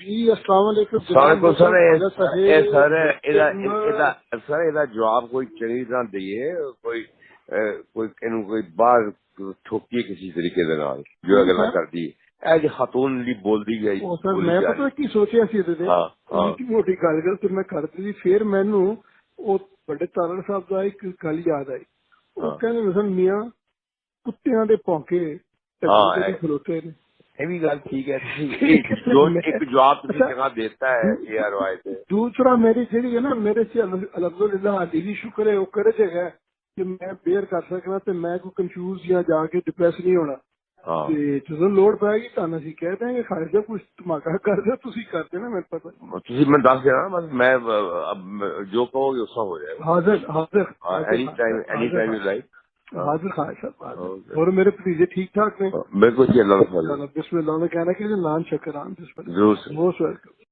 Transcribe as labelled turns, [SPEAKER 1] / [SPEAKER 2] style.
[SPEAKER 1] जी अस्सलाम वालेकुम
[SPEAKER 2] सर ਇਹਦਾ ਜਵਾਬ ਕੋਈ ਚੰਗੀ ਤਰ੍ਹਾਂ ਦਈਏ, ਕੋਈ ਬਾਹਰ ਠੋਕੀਏ ਕਿਸੇ ਤਰੀਕੇ ਦੇ ਨਾਲ ਜੋ ਗੱਲਾਂ ਕਰਦੀ ਹੈ। ਇਹ ਖਾਤੂਨ ਦੀ ਬੋਲਦੀ ਗਈ
[SPEAKER 1] ਸਰ ਮੈਂ ਪਤਾ ਕੀ ਸੋਚਿਆ ਸੀ ਇਹਦੇ ਮੋਟੀ ਗੱਲ ਤੇ ਮੈਂ ਕਰਦੀ ਸੀ, ਫਿਰ ਮੈਨੂੰ ਉਹ ਵੱਡੇ ਤਾਰੜ ਸਾਹਿਬ ਦਾ ਇੱਕ ਗੱਲ ਯਾਦ ਆਈ। ਉਹ ਕਹਿੰਦੇ ਮਿਸਲ ਮੀਆਂ ਕੁੱਤਿਆਂ ਦੇ ਭੌਂਕੇ ਖਲੋਤੇ ਨੇ।
[SPEAKER 2] ਇਹ ਵੀ ਗੱਲ ਠੀਕ ਹੈ, ਜੋ ਇੱਕ ਜਵਾਬ ਤੁਸੀਂ ਜਗ੍ਹਾ ਦੇਤਾ ਹੈ ਇਹ ਰਵਾਇਤ।
[SPEAKER 1] दूसरा मेरी जी है ना, मेरे से अलहमदुलिल्लाह अली भी शुक्र है वो करे जगह कि मैं बेयर कर सकना ते मैं कोई कंफ्यूज या जाके डिप्रेस नहीं होना। ਜਦੋਂ ਲੋੜ ਪੈਗੀ ਤੁਹਾਨੂੰ ਅਸੀਂ ਕਹਿ ਦਾਂਗੇ ਖਾਲਿਦ ਕੁਝ ਧਮਾਕਾ ਕਰ ਦਿਓ, ਤੁਸੀਂ ਕਰ ਦੇਣਾ, ਮੈਨੂੰ ਪਤਾ। ਤੁਸੀਂ
[SPEAKER 2] ਮੈਂ ਦੱਸ ਦੇਣਾ, ਬਸ ਮੈਂ ਜੋ ਕਹੋਗੇ ਉਸਾ ਹੋ ਜਾਏਗਾ।
[SPEAKER 1] ਹਾਜ਼ਰ
[SPEAKER 2] एनी टाइम यू लाइक।
[SPEAKER 1] हाजिर खान साहब और मेरे भतीजे ठीक ठाक ने?
[SPEAKER 2] बिल्कुल जी, अल्लाह
[SPEAKER 1] बिस्मिल्लाह में कहना कि नान शक्रान।
[SPEAKER 2] जरूर,
[SPEAKER 1] मोस्ट वेलकम।